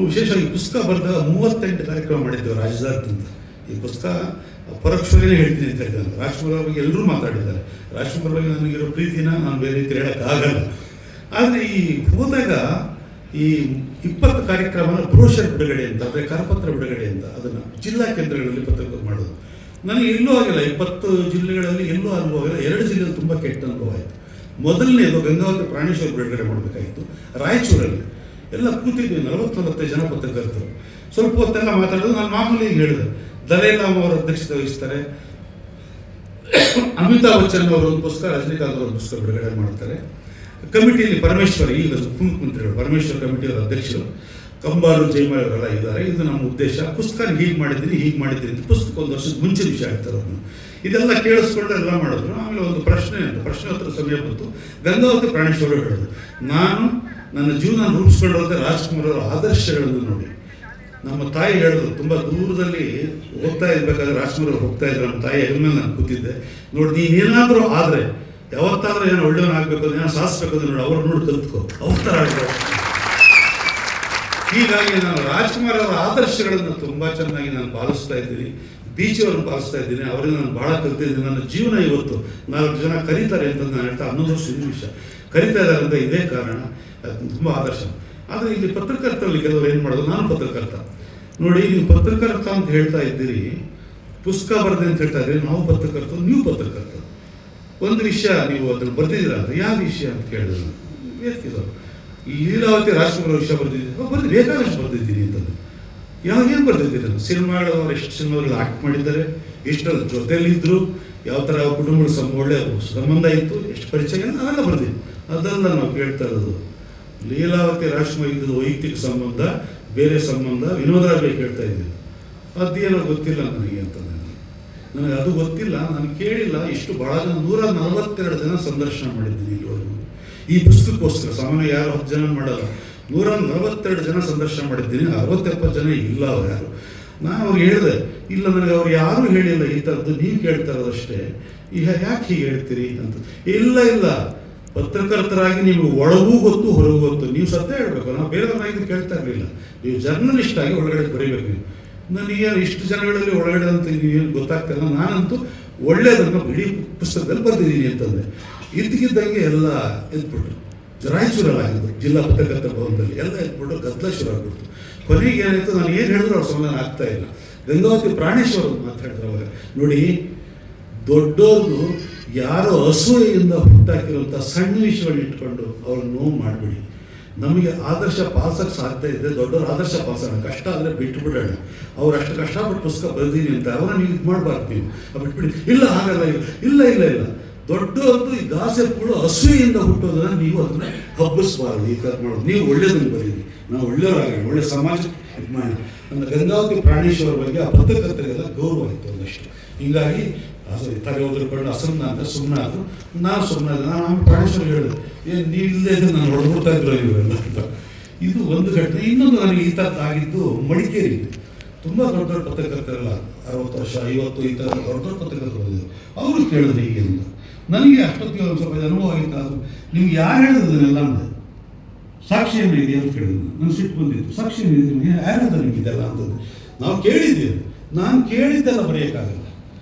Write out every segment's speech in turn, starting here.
ವಿಶೇಷವಾಗಿ ಪುಸ್ತಕ ಬರೆದಾಗ 38 ಕಾರ್ಯಕ್ರಮ ಮಾಡಿದ್ದೇವೆ ರಾಜ್ಯದಾದ್ಯಂತ. ಈ ಪುಸ್ತಕ ಪರೋಕ್ಷವಾಗಿ ಹೇಳ್ತೀನಿ ಅಂತ ಹೇಳಿದ್ದಾರೆ. ರಾಜ್ಕುಮಾರ್ ಬಗ್ಗೆ ಎಲ್ಲರೂ ಮಾತಾಡಿದ್ದಾರೆ. ರಾಜ್ಕುಮಾರ್ ಬಗ್ಗೆ ನನಗಿರೋ ಪ್ರೀತಿನ ನಾನು ಬೇರೆ ರೀತಿ ಹೇಳೋಕ್ಕಾಗಲ್ಲ. ಆದರೆ ಈ ಹೋದಾಗ ಈ 20 ಕಾರ್ಯಕ್ರಮನ ಬ್ರೋಷರ್ ಬಿಡುಗಡೆ ಅಂತ, ಅಂದರೆ ಕರಪತ್ರ ಬಿಡುಗಡೆ ಅಂತ, ಅದನ್ನು ಜಿಲ್ಲಾ ಕೇಂದ್ರಗಳಲ್ಲಿ ಪತ್ರಕರ್ತರು ಮಾಡೋದು. ನನಗೆ ಎಲ್ಲೂ ಆಗಿಲ್ಲ. 20 ಜಿಲ್ಲೆಗಳಲ್ಲಿ ಎಲ್ಲೂ ಅನುಭವ ಆಗಿಲ್ಲ. 2 ಜಿಲ್ಲೆಯಲ್ಲಿ ತುಂಬ ಕೆಟ್ಟ ಅನುಭವ ಆಯಿತು. ಮೊದಲನೇದು ಗಂಗಾವತಿ ಪ್ರಾಣೇಶ್ವರ ಬಿಡುಗಡೆ ಮಾಡಬೇಕಾಯಿತು ರಾಯಚೂರಲ್ಲಿ. ಎಲ್ಲ ಕೂತಿದ್ವಿ 40-45 ಜನ ಪತ್ರಕರ್ತರು. ಸ್ವಲ್ಪ ಹೊತ್ತೆಲ್ಲ ಮಾತಾಡೋದು. ನಾನು ಮಾಮೂಲಿ ಹೇಳಿದೆ, ದಲೈಲಾಮ್ ಅವರು ಅಧ್ಯಕ್ಷತೆ ವಹಿಸ್ತಾರೆ, ಅಮಿತಾಬ್ ಬಚ್ಚನ್ ಅವರು ಒಂದು ಪುಸ್ತಕ, ರಜನಿಕಾಂತ್ ಅವರು ಪುಸ್ತಕ ಬಿಡುಗಡೆ ಮಾಡ್ತಾರೆ. ಕಮಿಟಿಯಲ್ಲಿ ಪರಮೇಶ್ವರ್, ಈಗ ಮುಖ್ಯಮಂತ್ರಿಗಳು ಪರಮೇಶ್ವರ್ ಕಮಿಟಿಯವರ ಅಧ್ಯಕ್ಷರು, ಕಂಬಾರು ಜೈಮಾಳ್ ಅವರೆಲ್ಲ ಇದ್ದಾರೆ. ಇದು ನಮ್ಮ ಉದ್ದೇಶ. ಪುಸ್ತಕ ಹೀಗೆ ಮಾಡಿದ್ದೀನಿ ಅಂತ ಪುಸ್ತಕ ಒಂದು ವರ್ಷದ ಮುಂಚಿನ ವಿಷಯ ಆಗ್ತಾರೆ. ಅದನ್ನು ಇದೆಲ್ಲ ಕೇಳಿಸ್ಕೊಂಡು ಎಲ್ಲ ಮಾಡಿದ್ರು. ಆಮೇಲೆ ಒಂದು ಪ್ರಶ್ನೆ ಉತ್ತರ ಸಮಯ ಬಂತು. ಗಂಗಾವತಿ ಪ್ರಾಣೇಶ್ವರ ಹೇಳಿದ್ರು, ನಾನು ನನ್ನ ಜೀವನ ರೂಪಿಸ್ಕೊಂಡಿರೋದೇ ರಾಜ್ಕುಮಾರ್ ಅವರ ಆದರ್ಶಗಳನ್ನು ನೋಡಿ. ನಮ್ಮ ತಾಯಿ ಹೇಳಿದ್ರು, ತುಂಬ ದೂರದಲ್ಲಿ ಹೋಗ್ತಾ ಇರ್ಬೇಕಾದ್ರೆ ರಾಜ್ಕುಮಾರ್ ಅವರು ಹೋಗ್ತಾ ಇದ್ರು. ನಮ್ಮ ತಾಯಿ ಹೆಗಲ ಮೇಲೆ ನಾನು ಕೂತಿದ್ದೆ. ನೋಡಿ, ನೀನೇನಾದರೂ ಆದರೆ ಯಾವತ್ತಾದ್ರೂ ಏನೋ ಒಳ್ಳೆಯವನಾಗಬೇಕು, ಏನೋ ಸಾಧಿಸ್ಬೇಕು ಅಂದ್ರೆ ನೋಡಿ, ಅವ್ರು ನೋಡಿ ಕಲ್ತ್ಕೋ, ಅವ್ರ ಥರ ಆಗಬೇಕು. ಹೀಗಾಗಿ ನಾನು ರಾಜ್ಕುಮಾರ್ ಅವರ ಆದರ್ಶಗಳನ್ನು ತುಂಬ ಚೆನ್ನಾಗಿ ನಾನು ಪಾಲಿಸ್ತಾ ಇದ್ದೀನಿ. ಬೀಚಿಯವರನ್ನು ಪಾಲಿಸ್ತಾ ಇದ್ದೀನಿ. ಅವರಿಂದ ನಾನು ಭಾಳ ಕಲ್ತಿದ್ದೀನಿ. ನನ್ನ ಜೀವನ ಇವತ್ತು 4 ಜನ ಕರೀತಾರೆ ಅಂತ ನಾನು ಹೇಳ್ತಾ 11 ವರ್ಷ ನಿಮಿಷ ಕರೀತಾ ಇದ್ದಾರೆ ಅಂತ ಇದೇ ಕಾರಣ. ತುಂಬ ಆದರ್ಶ. ಆದರೆ ಇಲ್ಲಿ ಪತ್ರಕರ್ತರಲ್ಲಿ ಕೆಲವರು ಏನು ಮಾಡೋದು, ನಾನು ಪತ್ರಕರ್ತ ನೋಡಿ, ನೀವು ಪತ್ರಕರ್ತ ಅಂತ ಹೇಳ್ತಾ ಇದ್ದೀರಿ, ಪುಸ್ತಕ ಬರೆದೆ ಅಂತ ಹೇಳ್ತಾ ಇದ್ದೀರಿ. ನಾವು ಪತ್ರಕರ್ತರು, ನೀವು ಪತ್ರಕರ್ತ. ಒಂದು ವಿಷಯ ನೀವು ಅದನ್ನು ಬರೆದಿದ್ದೀರ ಅಂತ, ಯಾವ ವಿಷಯ ಅಂತ ಕೇಳಿದ್ರು. ವೇದಿಕೆದವರು ಲೀಲಾವತಿ ರಾಜ್ಕುಮಾರ್ ವಿಷಯ ಬರೆದಿದ್ದೀನಿ, ಬೇಕಾದಷ್ಟು ಬರೆದಿದ್ದೀನಿ ಅಂತಂದು. ಏನು ಬರೆದಿದ್ದೀರಿ? ಸಿನಿಮಾಗಳು ಎಷ್ಟು ಸಿನಿಮಾಗಳು ಆಕ್ಟ್ ಮಾಡಿದ್ದಾರೆ, ಎಷ್ಟರ ಜೊತೆಯಲ್ಲಿದ್ದರು, ಯಾವ ಥರ ಕುಟುಂಬಗಳ ಒಳ್ಳೆಯ ಸಂಬಂಧ ಇತ್ತು, ಎಷ್ಟು ಪರಿಚಯ, ಅವೆಲ್ಲ ಬರೆದಿದ್ದೀನಿ. ಅದೆಲ್ಲ ನಾವು ಕೇಳ್ತಾ ಇರೋದು. ಲೀಲಾವತಿ ರಾಜ್ಕುಮಾರ್ ಇದ್ದದ್ದು ವೈಯಕ್ತಿಕ ಸಂಬಂಧ, ಬೇರೆ ಸಂಬಂಧ, ವಿನೋದರಾಗಿ ಕೇಳ್ತಾ ಇದ್ದೀನಿ. ಅದೇನೋ ಗೊತ್ತಿಲ್ಲ ನನಗೆ ಅಂತ. ನನಗೆ ಅದು ಗೊತ್ತಿಲ್ಲ, ನಾನು ಕೇಳಿಲ್ಲ. ಇಷ್ಟು ಭಾಳ ಜನ 142 ಜನ ಸಂದರ್ಶನ ಮಾಡಿದ್ದೀನಿ ಇಲ್ಲಿವರೆಗೂ ಈ ಪುಸ್ತಕಕ್ಕೋಸ್ಕರ. ಸಾಮಾನ್ಯ ಯಾರು 10 ಜನ ಮಾಡಲ್ಲ. 142 ಜನ ಸಂದರ್ಶನ ಮಾಡಿದ್ದೀನಿ. 60-70 ಜನ ಇಲ್ಲ ಅವ್ರು ಯಾರು. ನಾನು ಅವ್ರಿಗೆ ಹೇಳಿದೆ, ಇಲ್ಲ ನನಗೆ ಅವ್ರು ಯಾರೂ ಹೇಳಿಲ್ಲ ಈ ಥರದ್ದು, ನೀವು ಕೇಳ್ತಾ ಇರೋದಷ್ಟೇ, ಈಗ ಯಾಕೆ ಹೀಗೆ ಹೇಳ್ತೀರಿ ಅಂತ. ಇಲ್ಲ, ಪತ್ರಕರ್ತರಾಗಿ ನಿಮಗೆ ಒಳಗೂ ಗೊತ್ತು, ಹೊರಗೂ ಗೊತ್ತು. ನೀವು ಸತ್ಯ ಹೇಳಬೇಕು. ನಾವು ಬೇರೆಯವ್ರನ್ನಾಗಿ ಕೇಳ್ತಾ ಇರಲಿಲ್ಲ. ನೀವು ಜರ್ನಲಿಸ್ಟ್ ಆಗಿ ಒಳಗಡೆ ಬರೀಬೇಕು. ನೀವು ನನಗೆ ಇಷ್ಟು ಜನಗಳಲ್ಲಿ ಒಳಗಡೆ ಅಂತ ಏನು ಗೊತ್ತಾಗ್ತಾಯಿಲ್ಲ. ನಾನಂತೂ ಒಳ್ಳೆಯದನ್ನು ಇಡೀ ಪುಸ್ತಕದಲ್ಲಿ ಬರೆದಿದ್ದೀನಿ ಅಂತಂದೆ. ಇದ್ದಕ್ಕಿದ್ದಂಗೆ ಎಲ್ಲ ಎದ್ಬಿಟ್ರು. ರಾಯಚೂರಲ್ಲಿ ಆಗಿದ್ದು ಜಿಲ್ಲಾ ಪತ್ರಕರ್ತರ ಭವನದಲ್ಲಿ ಎಲ್ಲ ಎದ್ಬಿಟ್ಟು ಗದ್ದಲ ಶುರು ಆಗ್ಬಿಡ್ತು. ಕೊನೆಗೆ ಏನಾಯಿತು, ನಾನು ಏನು ಹೇಳಿದ್ರು ಅವ್ರ ಸಮಾಧಾನ ಆಗ್ತಾ ಇಲ್ಲ. ಗಂಗಾವತಿ ಪ್ರಾಣೇಶ್ವರ ಮಾತಾಡಿದ್ರು ಅವಾಗ. ನೋಡಿ, ದೊಡ್ಡವ್ರದ್ದು ಯಾರೋ ಅಸೂಯೆಯಿಂದ ಹುಟ್ಟಾಕಿರುವಂಥ ಸಣ್ಣ ವಿಷಯಗಳನ್ನ ಇಟ್ಕೊಂಡು ಅವ್ರನ್ನ ನೋವು ಮಾಡಬೇಡಿ. ನಮಗೆ ಆದರ್ಶ ಪಾಲ್ಸಕ್ಕೆ ಸಾಧ್ಯ ಇದೆ, ದೊಡ್ಡವ್ರ ಆದರ್ಶ ಪಾಲ್ಸೋಣ. ಕಷ್ಟ ಆದರೆ ಬಿಟ್ಟು ಬಿಡೋಣ. ಅವ್ರು ಅಷ್ಟು ಕಷ್ಟಪಟ್ಟು ಪುಸ್ತಕ ಬರೆದೀನಿ ಅಂತ ಅವ್ರನ್ನ ನೀವು ಇದು ಮಾಡಬಾರ್ದು. ನೀವು ಬಿಟ್ಬಿಡಿ. ಇಲ್ಲ ಹಾಗಲ್ಲ, ಇಲ್ಲ ದೊಡ್ಡವ್ರದ್ದು ಈ ಗಾಸೆಗಳು ಅಸೂಯೆಯಿಂದ ಹುಟ್ಟೋದನ್ನ ನೀವು ಅದನ್ನ ಹಬ್ಬಿಸಬಾರ್ದು. ಈ ಥರ ಮಾಡೋದು. ನೀವು ಒಳ್ಳೆಯದನ್ನು ಬರೀರಿ, ನಾವು ಒಳ್ಳೆಯವರಾಗಿ ಒಳ್ಳೆ ಸಮಾಜ ಇದು ಮಾಡಿ. ನನ್ನ ಗಂಗಾವತಿ ಪ್ರಾಣೇಶ್ವರ ಬಗ್ಗೆ ಆ ಪತ್ರಕರ್ತರಿಗೆಲ್ಲ ಗೌರವ ಆಯಿತು ಒಂದಷ್ಟು. ಹೀಗಾಗಿ ತಲೆ ಓದಿರ್ಕೊಂಡು ಅಸನ್ನ ಅಂದರೆ ಸುಮ್ಮನೆ ಆದರು. ನಾನು ಸುಮ್ಮನೆ ನಾನು ಆಮೇಲೆ ಪ್ರಾಣೇಶ್ವರ ಹೇಳಿದೆ, ಏನು ನೀವು ಇಲ್ಲದೆ ಇದ್ದು ನಾನು ಹೊಡೆದ್ಬಿಡ್ತಾ ಇದ್ರು ಇವೆಲ್ಲ ಅಂತ. ಇದು ಒಂದು ಘಟನೆ. ಇನ್ನೊಂದು ನನಗೆ ಈ ಥರದ್ದು ಆಗಿದ್ದು ಮಡಿಕೇರಿ. ತುಂಬ ದೊಡ್ಡ ಪತ್ರಕರ್ತರೆಲ್ಲ 60 ವರ್ಷ 50 ಈ ಥರ ದೊಡ್ಡ ಪತ್ರಕರ್ತರು ಬಂದಿದ್ದರು. ಅವರು ಕೇಳಿದ್ರು ಹೀಗೆ ಅಂತ. ನನಗೆ ಅಷ್ಟೊತ್ತಿಗೆ ಒಂದು ಸ್ವಲ್ಪ ಅನುಭವ ಆಗಿತ್ತು. ಅದು ನಿಮ್ಗೆ ಯಾರು ಹೇಳಿದ್ರನ್ನೆಲ್ಲ ಅಂದರೆ ಸಾಕ್ಷಿ ಏನಿದೆ ಅಂತ ಕೇಳಿದ್ರು. ನನಗೆ ಸಿಟ್ಟು ಬಂದಿತ್ತು. ಸಾಕ್ಷಿ ಏನಿದೆ ನಿಮಗೆ, ಯಾರು ಹೇಳ್ತಾರೆ ನಿಮಗಿದೆಲ್ಲ ಅಂತಂದು. ನಾವು ಕೇಳಿದ್ದೀವಿ. ನಾನು ಕೇಳಿದ್ದೆಲ್ಲ ಬರೆಯೋಕ್ಕಾಗಲ್ಲ.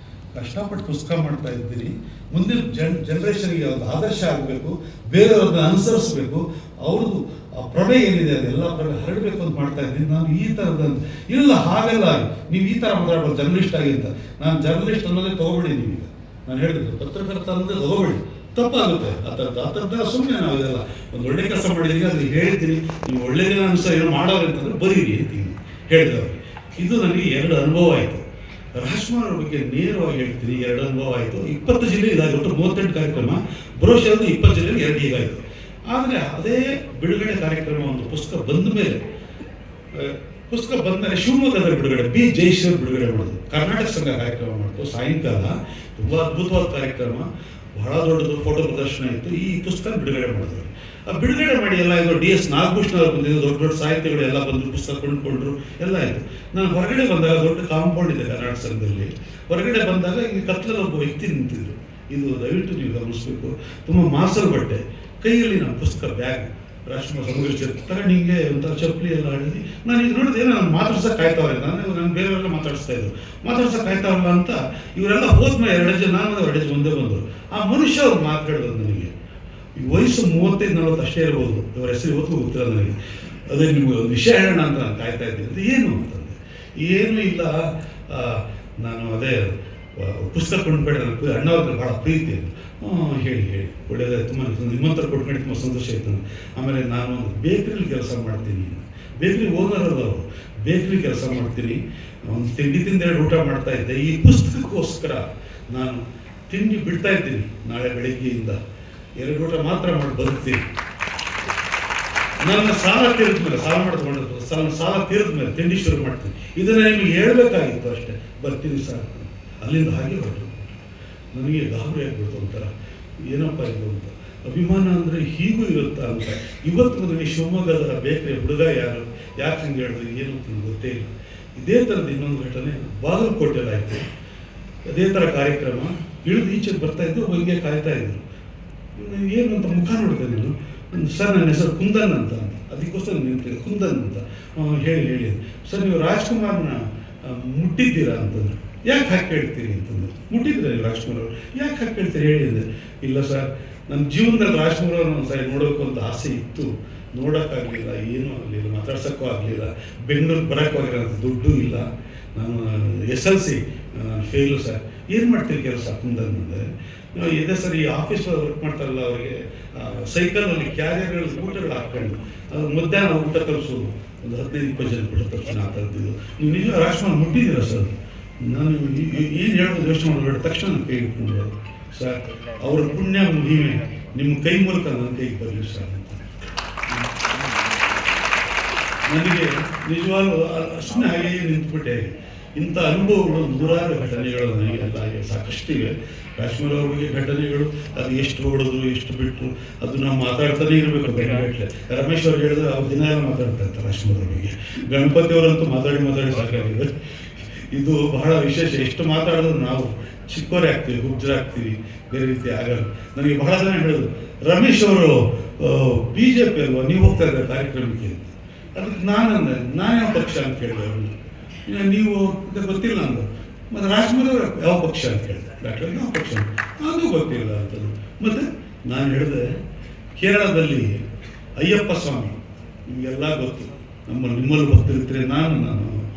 ಕಷ್ಟಪಟ್ಟು ಪುಸ್ತಕ ಮಾಡ್ತಾ ಇದ್ದೀನಿ. ಮುಂದಿನ ಜನ್ರೇಷನ್ಗೆ ಒಂದು ಆದರ್ಶ ಆಗಬೇಕು, ಬೇರೆಯವ್ರನ್ನ ಅನುಸರಿಸಬೇಕು. ಅವ್ರದ್ದು ಪ್ರಭೆ ಏನಿದೆ ಅದೆಲ್ಲ ಪ್ರಭೆ ಹರಡಬೇಕು ಅಂತ ಮಾಡ್ತಾ ಇದ್ದೀನಿ. ನಾನು ಈ ಥರದಂತ ಇಲ್ಲ, ಹಾಗೆಲ್ಲ ನೀವು ಈ ಥರ ಮಾತಾಡ್ಬೋದು ಜರ್ನಲಿಸ್ಟ್ ಆಗಿ ಅಂತ. ನಾನು ಜರ್ನಲಿಸ್ಟ್ ಅನ್ನೋದೇ ತೊಗೊಬೇಡಿ. ನೀವೀಗ ನಾನು ಹೇಳಿದ್ರು ಪತ್ರಕರ್ತ ಅನ್ನೋದೇ ತೊಗೊಬೇಡಿ, ತಪ್ಪಾಗುತ್ತೆ. ಆ ಥರದ ಸುಮ್ಮನೆ ನಾವು ಇದೆಲ್ಲ ಒಂದು ಒಳ್ಳೆ ಕೆಲಸ ಮಾಡಿದ್ದೀವಿ, ಅದನ್ನು ಹೇಳಿದ್ದೀನಿ. ನೀವು ಒಳ್ಳೆಯದೇ ಅನುಸಾರ ಏನೋ ಮಾಡೋರು ಅಂತಂದ್ರೆ ಬರೀರಿ ಅಂತ ಹೇಳಿದವ್ರಿಗೆ. ಇದು ನನಗೆ 2 ಅನುಭವ ಆಯಿತು. ರಾಜ್ಕುಮಾರ್ ಬಗ್ಗೆ ನೇರವಾಗಿ ಹೇಳ್ತೀನಿ, 2 ಅನುಭವ ಆಯಿತು. 20 ಜಿಲ್ಲೆ ಇದಾಗಿಬಿಟ್ಟು 38 ಕಾರ್ಯಕ್ರಮ. ಬ್ರೋಷರ್ದು 20 ಜಿಲ್ಲೆಯಲ್ಲಿ 2 ಹೀಗಾಯಿತು. ಆದರೆ ಅದೇ ಬಿಡುಗಡೆ ಕಾರ್ಯಕ್ರಮ ಒಂದು ಪುಸ್ತಕ ಬಂದ ಮೇಲೆ ಶಿವಮೊಗ್ಗದಲ್ಲಿ ಬಿಡುಗಡೆ, ಬಿ ಜಯಶ್ರೀ ಬಿಡುಗಡೆ ಮಾಡೋದು, ಕರ್ನಾಟಕ ಸಂಘ ಕಾರ್ಯಕ್ರಮ ಮಾಡಿತು. ಸಾಯಂಕಾಲ ತುಂಬ ಅದ್ಭುತವಾದ ಕಾರ್ಯಕ್ರಮ, ಬಹಳ ದೊಡ್ಡದು ಫೋಟೋ ಪ್ರದರ್ಶನ ಇತ್ತು. ಈ ಪುಸ್ತಕ ಬಿಡುಗಡೆ ಮಾಡಿದ್ರು. ಆ ಬಿಡುಗಡೆ ಮಾಡಿ ಎಲ್ಲ ಇದು DS ನಾಗಭೂಷಣ ಅವರು ಬಂದಿದ್ದು, ದೊಡ್ಡ ಸಾಹಿತಿಗಳು ಎಲ್ಲ ಬಂದರು, ಪುಸ್ತಕ ಕೊಂಡ್ಕೊಂಡ್ರು, ಎಲ್ಲ ಆಯಿತು. ನಾನು ಹೊರಗಡೆ ಬಂದಾಗ ದೊಡ್ಡ ಕಾಂಪೌಂಡ್ ಇದೆ ಕರ್ನಾಟಕ ಸಂಘದಲ್ಲಿ. ಹೊರಗಡೆ ಬಂದಾಗ ಈ ಕತ್ಲಲ್ಲಿ ಒಬ್ಬ ವ್ಯಕ್ತಿ ನಿಂತಿದ್ರು. ಇದು ದಯವಿಟ್ಟು ನೀವು ಗಮನಿಸಬೇಕು. ತುಂಬ ಮಾಸಲ್ ಬಟ್ಟೆ, ಕೈಯಲ್ಲಿ ನಮ್ಮ ಪುಸ್ತಕ ಬ್ಯಾಗ್, ರಾಜ್ಕುಮಾರ್ ಸಮಗ್ರ ತಗೊಂಡು ಹಿಂಗೆ ಒಂಥರ ಚಪ್ಪಲಿ ಎಲ್ಲ ಆಡಿದ್ವಿ. ನಾನು ಈಗ ನೋಡಿದೆ ನಾನು ಮಾತಾಡ್ಸೋಕೆ ಕಾಯ್ತಾವ್ರೆ, ನಾನು ಬೇರೆಯವರೆಲ್ಲ ಮಾತಾಡಿಸ್ತಾ ಇದ್ರು, ಮಾತಾಡ್ಸೋಕೆ ಕಾಯ್ತಾವಲ್ಲ ಅಂತ ಇವರೆಲ್ಲ ಹೋದ್ಮೇಲೆ 2 ಜನ, ನಾನು 2 ಜನ ಒಂದೇ ಬಂದರು. ಆ ಮನುಷ್ಯ ಅವ್ರು ಮಾತಾಡಿದ್ರು ನನಗೆ, ಈ ವಯಸ್ಸು 35-40 ಅಷ್ಟೇ ಇರ್ಬೋದು, ಇವರ ಹೆಸರು ಇವತ್ತು ಗೊತ್ತಿಲ್ಲ ನನಗೆ. ಅದೇ ನಿಮ್ಗೆ ಒಂದು ವಿಷಯ ಹೇಳೋಣ ಅಂತ ನಾನು ಕಾಯ್ತಾ ಇದ್ದೀನಿ ಅಂತ. ಏನು ಅಂತಂದೆ, ಏನೂ ಇಲ್ಲ, ನಾನು ಅದೇ ಪುಸ್ತಕ ಕೊಂಡ್ಬೇಡ, ನನಗೆ ಅಣ್ಣವ್ರಿಗೆ ಭಾಳ ಪ್ರೀತಿ ಅದು. ಹೇಳಿ ಒಳ್ಳೆಯದೇ, ತುಂಬ ನಿಮ್ಮಂತರ ಕೊಟ್ಕೊಂಡು ತುಂಬ ಸಂತೋಷ ಆಯಿತು. ಆಮೇಲೆ ನಾನು ಒಂದು ಬೇಕ್ರಿಲಿ ಕೆಲಸ ಮಾಡ್ತೀನಿ, ಬೇಕ್ರಿ ಓನರ್ ಅಲ್ಲ ಅವರು, ಬೇಕ್ರಿ ಕೆಲಸ ಮಾಡ್ತೀನಿ, ಒಂದು ತಿಂಡಿ 2 ಊಟ ಮಾಡ್ತಾ ಇದ್ದೆ. ಈ ಪುಸ್ತಕಕ್ಕೋಸ್ಕರ ನಾನು ತಿಂಡಿ ಬಿಡ್ತಾ ಇದ್ದೀನಿ, ನಾಳೆ ಬೆಳಗ್ಗೆಯಿಂದ 2 ಊಟ ಮಾತ್ರ ಮಾಡಿ ಬದುಕ್ತೀನಿ. ನನ್ನ ಸಾಲ ತೀರಿದ ಮೇಲೆ, ಸಾಲ ತೀರಿದ ಮೇಲೆ ತಿಂಡಿ ಶುರು ಮಾಡ್ತೀನಿ. ಇದನ್ನು ನಿಮಗೆ ಹೇಳ್ಬೇಕಾಗಿತ್ತು ಅಷ್ಟೇ, ಬರ್ತೀನಿ ಸರ್. ಅಲ್ಲಿಂದ ಹಾಗೆ ಹೊರಟು. ನನಗೆ ಗಾಬರಿ ಆಗ್ಬಿಡ್ತು, ಒಂಥರ ಏನಪ್ಪ ಇದು ಅಂತ. ಅಭಿಮಾನ ಅಂದರೆ ಹೀಗೂ ಇರುತ್ತಾ ಅಂತ. ಇವತ್ತು ನನಗೆ ಶಿವಮೊಗ್ಗದ ಬೇಕ್ರಿ ಹುಡುಗ ಯಾಕೆ ಹಂಗೆ ಹೇಳಿದ್ರು ಏನು ಅಂತ ಗೊತ್ತೇ ಇಲ್ಲ. ಇದೇ ಥರದ ಇನ್ನೊಂದು ಘಟನೆ ಬಾಗಲಕೋಟೆಲಾಯಿತು. ಅದೇ ಥರ ಕಾರ್ಯಕ್ರಮ, ಇಳಿದು ಈಚೆಗೆ ಬರ್ತಾಯಿದ್ದು, ಹಂಗೆ ಕಾಯ್ತಾ ಇದ್ರು. ಏನು ಅಂತ ಮುಖ ನೋಡಿದೆ ನಾನು. ಸರ್ ನನ್ನ ಹೆಸರು ಕುಂದನ್ ಅಂತ, ಅದಕ್ಕೋಸ್ಕರ ನಿಂತಿದ್ದೆ, ಕುಂದನ್ ಅಂತ. ಹೇಳಿ ಸರ್, ನೀವು ರಾಜ್ಕುಮಾರ್ನ ಮುಟ್ಟಿದ್ದೀರಾ ಅಂತಂದ್ರೆ. ಯಾಕೆ ಹಾಕಿ ಹೇಳ್ತೀರಿ ಅಂತಂದ್ರೆ, ಮುಟ್ಟಿದ್ರೆ ನೀವು ರಾಜ್ಕುಮಾರ್ ಅವರು, ಯಾಕೆ ಹಾಕಿ ಹೇಳ್ತೀರಿ ಹೇಳಿ ಅಂದರೆ, ಇಲ್ಲ ಸರ್, ನನ್ನ ಜೀವನದಲ್ಲಿ ರಾಜ್ಕುಮಾರ್ ಅವ್ರನ್ನ ಒಂದು ಸಾರಿ ನೋಡೋಕೆ ಒಂದು ಆಸೆ ಇತ್ತು, ನೋಡೋಕ್ಕಾಗಲಿಲ್ಲ, ಏನೂ ಆಗಲಿಲ್ಲ, ಮಾತಾಡ್ಸೋಕ್ಕೂ ಆಗಲಿಲ್ಲ, ಬೆಂಗಳೂರಿಗೆ ಬರೋಕ್ಕೂ ಆಗಿಲ್ಲ, ದುಡ್ಡು ಇಲ್ಲ, ನಾನು SLC ನಾನು ಫೇಲು ಸರ್. ಏನು ಮಾಡ್ತೀರಿ ಕೆಲಸ ಕುಂದನ್ ಅಂದರೆ, ಇದೇ ಸರ್ ಈ ಆಫೀಸ್ ವರ್ಕ್ ಮಾಡ್ತಾರಲ್ಲ, ಅವರಿಗೆ ಸೈಕಲಲ್ಲಿ ಕ್ಯಾರಿಯರ್ಗಳು ಊಟಗಳು ಹಾಕ್ಕೊಂಡು ಮಧ್ಯಾಹ್ನ ಊಟ ತರಿಸೋದು, ಒಂದು 15-20 ಜನ ಊಟ ತರಿಸ್ತೀನಿ, ಆ ಥರದ್ದು. ನೀವು ನಿಜ ರಾಜ್ಕುಮಾರ್ ಮುಟ್ಟಿದ್ದೀರಾ ಸರ್? ನಾನು ಏನು ಹೇಳೋದು ಯೋಚನೆ ಮಾಡಬೇಡ, ತಕ್ಷಣ ನನ್ನ ಕೈ ಇಟ್ಕೊಂಡು ಸರ್, ಅವ್ರ ಪುಣ್ಯ ಮಹಿಮೆ ನಿಮ್ಮ ಕೈ ಮೂಲಕ ನನ್ನ ಕೈಗೆ ಬರಲಿ ಸರ್ ಅಂತ. ನನಗೆ ನಿಜವಾಗ್ಲೂ ಸುಮ್ಮನೆ ಹಾಗೆ ನಿಂತುಬಿಟ್ಟೆ. ಇಂಥ ಅನುಭವಗಳು, ನೂರಾರು ಘಟನೆಗಳು ನನಗೆಲ್ಲ ಸಾಕಷ್ಟಿವೆ. ರಾಜ್ಕುಮಾರ್ ಅವ್ರಿಗೆ ಘಟನೆಗಳು, ಅದು ಎಷ್ಟು ಹೊಡೆದ್ರು ಎಷ್ಟು ಬಿಟ್ಟರು, ಅದು ನಾವು ಮಾತಾಡ್ತಾನೆ ಇರಬೇಕು. ಬೆಳಗ್ಗೆ ರಮೇಶ್ ಅವ್ರು ಹೇಳಿದ್ರೆ ಅವ್ರ ದಿನ ಎಲ್ಲ ಮಾತಾಡ್ತಾ ಇರ್ತಾರೆ ರಾಜ್ಕುಮಾರ್ ಅವರಿಗೆ. ಗಣಪತಿ ಅವರಂತೂ ಮಾತಾಡಿ ಸಾಕಾಗಿದೆ. ಇದು ಬಹಳ ವಿಶೇಷ. ಎಷ್ಟು ಮಾತಾಡಿದ್ರು ನಾವು ಚಿಕ್ಕವರೇ ಆಗ್ತೀವಿ, ಹುಜ್ಜರಾಗ್ತೀವಿ, ಬೇರೆ ರೀತಿ ಆಗಲ್ಲ. ನನಗೆ ಬಹಳ ಜನ ಹೇಳಿದ್ರು, ರಮೇಶ್ ಅವರು BJP ಅಲ್ವಾ, ನೀವು ಹೋಗ್ತಾ ಇದ್ದಾರೆ ಕಾರ್ಯಕ್ರಮಕ್ಕೆ ಅಂತ. ಅದಕ್ಕೆ ನಾನೇ ಪಕ್ಷ ಅಂತ ಕೇಳಿದೆ ಅವ್ರನ್ನ. ನೀವು ಗೊತ್ತಿಲ್ಲ ಅಂದರು. ಮತ್ತು ರಾಜ್ಕುಮಾರ್ ಅವರು ಯಾವ ಪಕ್ಷ ಅಂತ ಕೇಳಿದೆ, ಡಾಕ್ಟರ್ ಯಾವ ಪಕ್ಷ ಅದು ಗೊತ್ತಿಲ್ಲ ಅಂತಂದು. ಮತ್ತು ನಾನು ಹೇಳಿದೆ, ಕೇರಳದಲ್ಲಿ ಅಯ್ಯಪ್ಪ ಸ್ವಾಮಿ ನಿಮಗೆಲ್ಲ ಗೊತ್ತು, ನಿಮ್ಮಲ್ಲಿ ಭಕ್ತರಿರ್ತೀರಿ, ನಾನು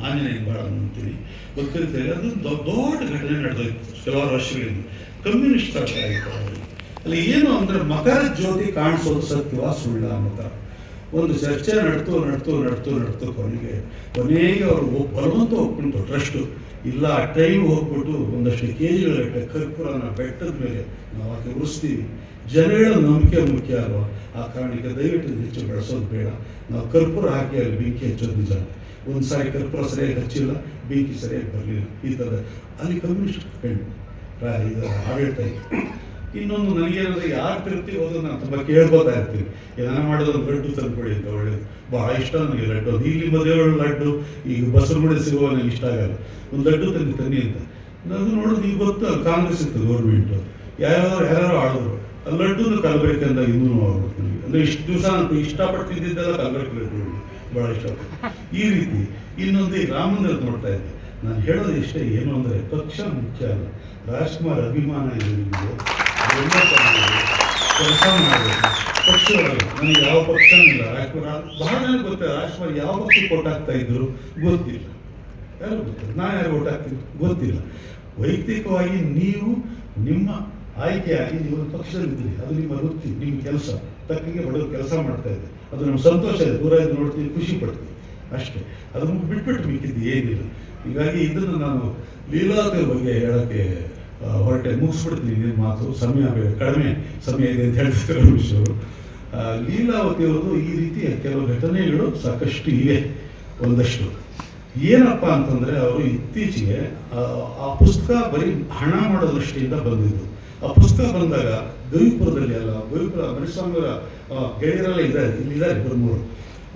ಆಂಜನೇಯ ಭಾಳ ಅಂತೀನಿ, ಗೊತ್ತಿರ್ತೀರಿ. ಅದು ದೊಡ್ಡ ಘಟನೆ ನಡೆದೋಯ್ತು ಕೆಲವಾರು ವರ್ಷಗಳಿಂದ. ಕಮ್ಯುನಿಸ್ಟ್ ಸರ್ಕಾರ ಇತ್ತು ಅವರಿಗೆ. ಅಲ್ಲಿ ಏನು ಅಂದರೆ, ಮಕರ ಜ್ಯೋತಿ ಕಾಣಿಸೋದು ಸತ್ಯವಾ ಸುಳ್ಳ ಅನ್ನೋ ಒಂದು ಚರ್ಚೆ ನಡ್ತು ಕೊನೆಗೆ ಅವರು ಬರುವಂತ ಹೋಗ್ಬಿಟ್ಟು ಟ್ರಸ್ಟು ಇಲ್ಲ, ಟೈಮ್ ಹೋಗ್ಬಿಟ್ಟು ಒಂದಷ್ಟು KGಗಳ ಕರ್ಪೂರನ ಬೆಟ್ಟದ ಮೇಲೆ ನಾವು ಹಾಕಿ ಉಳಿಸ್ತೀವಿ. ಜನಗಳ ನಂಬಿಕೆ ಮುಖ್ಯ ಅಲ್ವಾ, ಆ ಕಾರಣಕ್ಕೆ ದಯವಿಟ್ಟು ಹೆಚ್ಚು ಬೆಳೆಸೋದು ಬೇಡ, ನಾವು ಕರ್ಪೂರ ಹಾಕಿ ಅಲ್ಲಿ ಬೆಂಕಿ ಹಚ್ಚೋದು ನಿಜ. ಒಂದು ಸಾರಿ ಕರ್ಪೂರ ಸರಿಯಾಗಿ ಹಚ್ಚಿಲ್ಲ, ಬೆಂಕಿ ಸರಿಯಾಗಿ ಬರಲಿಲ್ಲ. ಈ ಥರದ ಅಲ್ಲಿ ಕಮ್ಯುನಿಸ್ಟ್ ಇದು ಆಡಳಿತ ಇತ್ತು. ಇನ್ನೊಂದು ನನಗೇನಾದ್ರೆ ಯಾರು ತಿರುಪ್ತಿ ಹೋದ್ರು ನಾನು ತುಂಬ ಕೇಳ್ಕೊತಾ ಇರ್ತೀನಿ, ಏನಾರ ಮಾಡೋದು ಒಂದು ಲಡ್ಡು ತಂದುಕೊಡಿ ಅಂತ. ಒಳ್ಳೇದು, ಭಾಳ ಇಷ್ಟ ನನಗೆ ಲಡ್ಡು. ಇಲ್ಲಿ ಮದುವೆಗಳು ಲಡ್ಡು, ಈಗ ಬಸವನಗುಡಿ ಸಿಗುವ ನನಗೆ ಇಷ್ಟ ಆಗಲ್ಲ. ಒಂದು ಲಡ್ಡು ತನ್ನಿ ಅಂತ ನಾನು ನೋಡೋದು. ಈಗ ಗೊತ್ತು, ಕಾಂಗ್ರೆಸ್ ಇತ್ತು ಗೌರ್ಮೆಂಟು, ಯಾರ್ಯಾರು ಆಡಿದ್ರು. ಆ ಲಡ್ಡುನು ಕಲಬೇಕಂದ ಇನ್ನೂ ಆಗ್ಬಿಟ್ಟು ನನಗೆ. ಅಂದರೆ ಇಷ್ಟು ದಿವಸ ನಾನು ಇಷ್ಟಪಡ್ತಿದ್ದೆಲ್ಲ ಕಲಬೇಕು ಲಡ್ಡು, ಭಾಳ ಇಷ್ಟಪಟ್ಟು. ಈ ರೀತಿ ಇನ್ನೊಂದು ಈಗ ರಾಮ ಮಂದಿರ ನೋಡ್ತಾ ಇದ್ದೆ. ನಾನು ಹೇಳೋದು ಇಷ್ಟೇ, ಏನು ಅಂದರೆ ಪಕ್ಷ ಮುಖ್ಯ ಅಲ್ಲ, ರಾಜ್ಕುಮಾರ್ ಅಭಿಮಾನ ಇದೆ ನಿಮಗೆ, ಕೆಲಸ ಮಾಡಬೇಕು ಪಕ್ಷದೊಳಗೆ. ನನಗೆ ಯಾವ ಪಕ್ಷನೂ ಇಲ್ಲ. ರಾಜ್ಕುಮಾರ್ ಬಹಳ ನನಗೆ ಗೊತ್ತಿಲ್ಲ, ರಾಜ್ಕುಮಾರ್ ಯಾವ ಪಕ್ಷಕ್ಕೆ ಓಟ್ ಹಾಕ್ತಾ ಇದ್ರು ಗೊತ್ತಿಲ್ಲ, ಯಾರು ಗೊತ್ತಿಲ್ಲ. ನಾನು ಯಾರು ಓಟ್ ಹಾಕ್ತೀನಿ ಗೊತ್ತಿಲ್ಲ. ವೈಯಕ್ತಿಕವಾಗಿ ನೀವು ನಿಮ್ಮ ಆಯ್ಕೆಯಾಗಿ ನೀವು ಪಕ್ಷದಲ್ಲಿದ್ದೀರಿ, ಅದು ನಿಮ್ಮ ವೃತ್ತಿ, ನಿಮ್ಮ ಕೆಲಸ, ತಕ್ಕಂಗೆ ಹೊಡೆದು ಕೆಲಸ ಮಾಡ್ತಾ ಇದೆ. ಅದು ನಮ್ಗೆ ಸಂತೋಷ ಇದೆ, ದೂರ ಇದ್ದು ನೋಡ್ತೀವಿ, ಖುಷಿ ಪಡ್ತೀವಿ ಅಷ್ಟೇ. ಅದನ್ನು ಬಿಟ್ಬಿಟ್ಟು ಮಿಕ್ಕಿದ್ದು ಏನಿಲ್ಲ. ಹೀಗಾಗಿ ಇದನ್ನು ನಾನು ಲೀಲಾವತಿ ಬಗ್ಗೆ ಹೇಳೋಕ್ಕೆ ಹೊರಟೆ, ಮುಗಿಸ್ಬಿಡ್ತೀನಿ ನಿಮ್ಮ ಮಾತು. ಕಡಿಮೆ ಸಮಯ ಇದೆ ಅಂತ ಹೇಳ್ತಿದ್ದಾರೆ ರಮೇಶ್ ಅವರು. ಲೀಲಾವತಿಯವರು ಈ ರೀತಿಯ ಕೆಲವು ಘಟನೆಗಳು ಸಾಕಷ್ಟು ಇವೆ. ಒಂದಷ್ಟು ಏನಪ್ಪ ಅಂತಂದರೆ, ಅವರು ಇತ್ತೀಚೆಗೆ ಆ ಪುಸ್ತಕ ಬರೀ ಹಣ ಮಾಡೋ ದೃಷ್ಟಿಯಿಂದ ಬಂದಿದ್ದು. ಆ ಪುಸ್ತಕ ಬಂದಾಗ ಗವಿಪುರದಲ್ಲಿ ಅಲ್ಲ, ಗವಿಪುರ ಮರಿಸ್ವಾಮಿಯವರ ಗೆಳೆಯರೆಲ್ಲ ಇಲ್ಲಿದ್ದಾರೆ 2-3.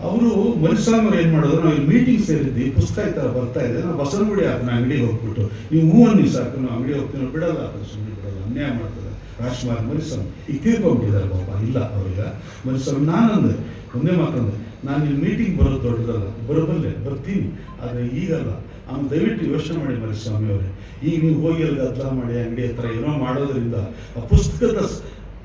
ಅವರು ಮರಿಸ್ವಾಮಿಯವರು ಏನು ಮಾಡೋದು, ನಾವು ಇಲ್ಲಿ ಮೀಟಿಂಗ್ ಸೇರಿದ್ವಿ, ಪುಸ್ತಕ ಈ ಥರ ಬರ್ತಾ ಇದೆ, ನಾವು ಬಸವನಗುಡಿ ಅದನ್ನ ಅಂಗಡಿಗೆ ಹೋಗ್ಬಿಟ್ಟು ನೀವು ಹೂವನ್ನಿ ಸಾಕು, ನಾವು ಅಂಗಡಿ ಹೋಗ್ತೀವಿ, ಬಿಡಲ್ಲ, ಅದು ಸುಮ್ಮನೆ ಬಿಡಲ್ಲ, ಅನ್ಯಾಯ ಮಾಡ್ತಾರೆ. ರಾಜ್ಕುಮಾರ್ ಮರಿಸ್ವಾಮಿ ಈಗ ತೀರ್ಕೊಂಡ್ಬಿಟ್ಟಿದ್ದಾರೆ ಪಾಪ, ಇಲ್ಲ ಅವ್ರಿಗೆ ಮರಿಸ್ವಾಮಿ. ನಾನಂದೆ ಒಂದೇ ಮಾತಂದೆ, ನಾನು ನಿಮ್ಮ ಮೀಟಿಂಗ್ ಬರೋದು ದೊಡ್ಡದಲ್ಲ, ಬರೋದಲ್ಲೇ ಬರ್ತೀನಿ, ಆದರೆ ಈಗಲ್ಲ. ಅವ್ನು ದಯವಿಟ್ಟು ಯೋಚನೆ ಮಾಡಿ ಮರಿಸ್ವಾಮಿ ಅವರೇ, ಈಗ ನೀವು ಹೋಗಿ ಅಲ್ಲಿ ಗದ್ದಲ ಮಾಡಿ ಅಂಗಡಿ ಹತ್ರ ಏನೋ ಮಾಡೋದ್ರಿಂದ ಆ ಪುಸ್ತಕದ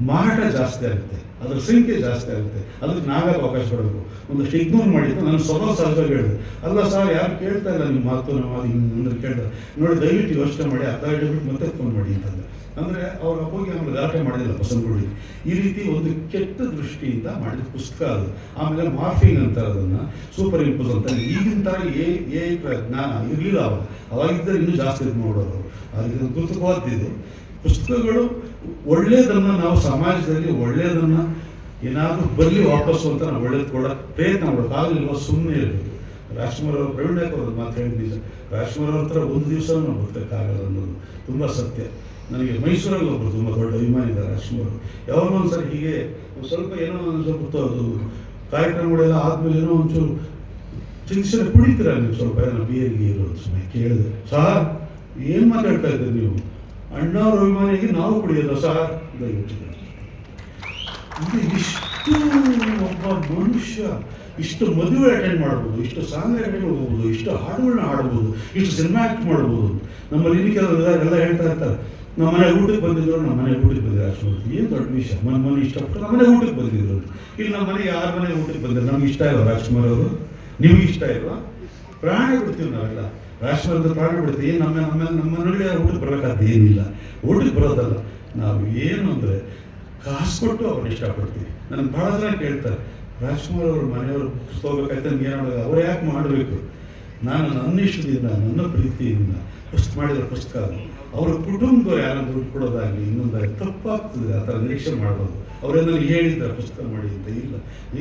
ಮಾರಾಟ ಜಾಸ್ತಿ ಆಗುತ್ತೆ, ಅದರ ಸಂಖ್ಯೆ ಜಾಸ್ತಿ ಆಗುತ್ತೆ. ಅದಕ್ಕೆ ನಾವೇ ಅವಕಾಶ ಕೊಡಬೇಕು. ಒಂದಷ್ಟು ಇಗ್ನೋರ್ ಮಾಡಿದ್ದು ನಾನು ಸ್ವಭಾವ ಸಹಜವಾಗಿ ಹೇಳಿದೆ, ಅಲ್ಲ ಸರ್ ಯಾರು ಕೇಳ್ತಾ ಇಲ್ಲ ನಿಮ್ಮ ಮಾತು, ನಮ್ಮ ಅದು ಹಿಂಗೆ ಕೇಳ್ತಾರೆ ನೋಡಿ, ದಯವಿಟ್ಟು ಯೋಚನೆ ಮಾಡಿ ಅರ್ಧ ಹಿಡಿದ್ಬಿಟ್ಟು ಮತ್ತೆ ಫೋನ್ ಮಾಡಿ ಅಂತಂದರೆ. ಅಂದರೆ ಅವ್ರು ಹೋಗಿ ಆಮೇಲೆ ಗಲಾಟೆ ಮಾಡಿಲ್ಲ ಬಸವನಗುಡಿ. ಈ ರೀತಿ ಒಂದು ಕೆಟ್ಟ ದೃಷ್ಟಿಯಿಂದ ಮಾಡಿದ ಪುಸ್ತಕ ಅದು. ಆಮೇಲೆ ಮಾರ್ಫಿಂಗ್ ಅಂತಾರೆ ಅದನ್ನು, ಸೂಪರ್ ಇಂಪೋಸ್ ಅಂತ. ಈಗಿನ ಥರ ಜ್ಞಾನ ಇರಲಿಲ್ಲ ಅವಾಗಿದ್ದರೆ ಇನ್ನೂ ಜಾಸ್ತಿ ಇದು ನೋಡೋರು. ಅದಕ್ಕೆ ಕೃತಕವಾದಿದ್ದು ಪುಸ್ತಕಗಳು ಒಳ್ಳೆಯದನ್ನು, ನಾವು ಸಮಾಜದಲ್ಲಿ ಒಳ್ಳೆಯದನ್ನು ಏನಾದರೂ ಬರಲಿ ವಾಪಸ್ಸು ಅಂತ ನಾವು ಒಳ್ಳೇದು ಕೊಡೋಕ್ಕೆ ಪ್ರಯತ್ನ ಮಾಡೋದು. ಆಗಲಿಲ್ಲ ಸುಮ್ಮನೆ ಇರಬೇಕು. ರಾಜ್ಕುಮಾರ್ ಅವರು, ಪ್ರವೀಣ್ ನಾಯಕ್ ಅವ್ರದ್ದು ಮಾತು ಹೇಳಿದ ನಿಜ. ರಾಜ್ಕುಮಾರ್ ಅವ್ರ ಹತ್ರ ಒಂದು ದಿವಸ ನಾವು ಬದುಕೋಕ್ಕಾಗಲ್ಲ ಅನ್ನೋದು ತುಂಬ ಸತ್ಯ. ನನಗೆ ಮೈಸೂರಲ್ಲಿ ಒಬ್ಬರು ತುಂಬ ದೊಡ್ಡ ಅಭಿಮಾನಿ ಇದ್ದಾರೆ ರಾಜ್ಕುಮಾರ್. ಯಾವಾಗಲೂ ಒಂದ್ಸರಿ ಹೀಗೆ ಸ್ವಲ್ಪ ಏನೋ ಒಂದು ಸ್ವಲ್ಪ ಅದು ಕಾರ್ಯಕ್ರಮಗಳೆಲ್ಲ ಆದಮೇಲೆ ಏನೋ ಒಂಚೂರು ಚಿಕಿತ್ಸೆ ಕುಡಿತೀರ ನೀವು, ಸ್ವಲ್ಪ ಏನೋ ಬಿಯರ್ಗೆ ಇರೋದು ಸುಮ್ಮನೆ ಕೇಳಿದೆ. ಸಾರ್ ಏನು ಮಾತಾಡ್ತಾ ಇದ್ದೀರಿ ನೀವು, ಅಣ್ಣವ್ರ ಅಭಿಮಾನಿಗೆ ನಾವು ಕುಡಿಯೋದು ಸಾರ್ ದಯವಿಟ್ಟು. ಇದು ಇಷ್ಟು ಒಬ್ಬ ಮನುಷ್ಯ ಇಷ್ಟು ಮದುವೆ ಅಟೆಂಡ್ ಮಾಡ್ಬೋದು, ಇಷ್ಟು ಸಾಂಗ್ ಅಟೆಂಡ್ ಹೋಗ್ಬೋದು, ಇಷ್ಟು ಹಾಡುಗಳನ್ನ ಹಾಡ್ಬೋದು, ಇಷ್ಟು ಸಿನಿಮಾ ಆ್ಯಕ್ಟ್ ಮಾಡ್ಬೋದು. ನಮ್ಮಲ್ಲಿ ಇನ್ನು ಕೆಲವರು ಎಲ್ಲ ಹೇಳ್ತಾ ಇರ್ತಾರೆ, ನಮ್ಮ ಮನೆ ಊಟಕ್ಕೆ ಬಂದಿದ್ರು, ನಮ್ಮ ಮನೆ ಊಟಕ್ಕೆ ಬಂದಿದ್ರು ರಾಜ್ಕುಮಾರ್. ಏನು ದೊಡ್ಡ ವಿಷಯ, ಮನೆ ಇಷ್ಟಪಟ್ಟು ನಮ್ಮ ಮನೆ ಊಟಕ್ಕೆ ಬಂದಿದ್ರು. ಇಲ್ಲಿ ನಮ್ಮ ಮನೆ ಯಾರ ಮನೆ ಊಟಕ್ಕೆ ಬಂದಿದ್ರು, ನಮ್ಗೆ ಇಷ್ಟ ಇಲ್ವ ರಾಜ್ಕುಮಾರ್ ಅವರು, ನಿಮಗೆ ಇಷ್ಟ ಇಲ್ವಾ? ಪ್ರಾಣ ಬಿಡ್ತೀವಿ ನಾವೆಲ್ಲ, ರಾಜ್ಕುಮಾರ್ ಪ್ರಾಣ ಬಿಡ್ತೀವಿ. ನಮ್ಮ ಮನೆಯಲ್ಲಿ ಯಾರು ಊಟಕ್ಕೆ ಬರಬೇಕಾದ ಏನಿಲ್ಲ, ಊಟಕ್ಕೆ ಬರೋದಲ್ಲ. ನಾವು ಏನು ಅಂದರೆ ಕಾಸು ಕೊಟ್ಟು ಅವ್ರನ್ನ ಇಷ್ಟಪಡ್ತೀವಿ. ನನಗೆ ಭಾಳ ಜನ ಕೇಳ್ತಾರೆ, ರಾಜ್ಕುಮಾರ್ ಅವ್ರ ಮನೆಯವರು ಪುಸ್ತಕ ಹೋಗ್ಬೇಕಾಯ್ತು ಏನು ಮಾಡೋದು, ಅವ್ರು ಯಾಕೆ ಮಾಡಬೇಕು? ನಾನು ನನ್ನ ಇಷ್ಟದಿಂದ, ನನ್ನ ಪ್ರೀತಿಯಿಂದ ಮಾಡಿರೋ ಪುಸ್ತಕ ಅದು. ಅವ್ರ ಕುಟುಂಬದವ್ರು ಯಾರು ದುಡ್ಡು ಕೊಡೋದಾಗಲಿ ಇನ್ನೊಂದಾಗಲಿ ತಪ್ಪಾಗ್ತದೆ. ಆ ಥರ ನಿರೀಕ್ಷೆ ಮಾಡ್ಬೋದು. ಅವರೇ ನನಗೆ ಹೇಳಿದ್ದಾರೆ ಪುಸ್ತಕ ಮಾಡಿ ಅಂತ. ಇಲ್ಲ,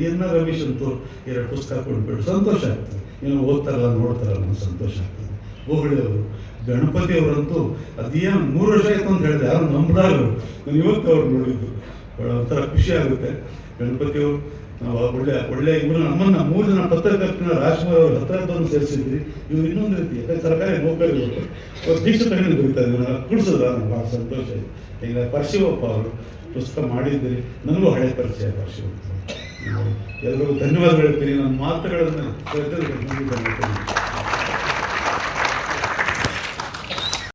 ಎನ್ನ ರಮೇಶ್ ಅಂತೂ 2 ಪುಸ್ತಕ ಕೊಟ್ಬಿಟ್ಟು ಸಂತೋಷ ಆಗ್ತದೆ. ಏನೋ ಓದ್ತಾರಲ್ಲ ನೋಡ್ತಾರಲ್ಲ ಅನ್ನೋ ಸಂತೋಷ ಆಗ್ತದೆ. ಹೋಬಳಿಯವರು, ಗಣಪತಿ ಅವರಂತೂ ಅದೇನು 3 ವರ್ಷ ಆಯಿತು ಅಂತ ಹೇಳಿದೆ, ಯಾರು ನಂಬದಾರು. ನಾನು ಇವತ್ತು ಅವ್ರು ನೋಡಿದ್ದು ಒಂಥರ ಖುಷಿ ಆಗುತ್ತೆ. ಗಣಪತಿಯವರು ನಾವು ಒಳ್ಳೆ ಇವರು ನಮ್ಮನ್ನು 3 ಜನ ಪತ್ರಕರ್ತನ ರಾಜ್ಕುಮಾರ್ ಅವ್ರ ಹತ್ರದವ್ರನ್ನ ಸೇರಿಸಿದ್ರಿ. ಇವ್ರು ಇನ್ನೊಂದು ರೀತಿ, ಯಾಕಂದ್ರೆ ಸರ್ಕಾರಿ ನೌಕರಿ ಅವ್ರು ದೀಕ್ಷೆ ತಗೊಂಡು ಬರೀತಾರೆ. ಇವ್ರನ್ನ ಕುಡಿಸೋದ ನನಗೆ ಭಾಳ ಸಂತೋಷ ಆಯಿತು. ಈಗ ಪರಶಿವಪ್ಪ ಅವರು ಪುಸ್ತಕ ಮಾಡಿದ್ದೀರಿ, ನನಗೂ ಹಳೆ ಪರಿಚಯ ಪರಶಿವಪ್ಪ. ಎಲ್ಲರಿಗೂ ಧನ್ಯವಾದ ಹೇಳ್ತೀನಿ. ನನ್ನ ಮಾತುಗಳನ್ನು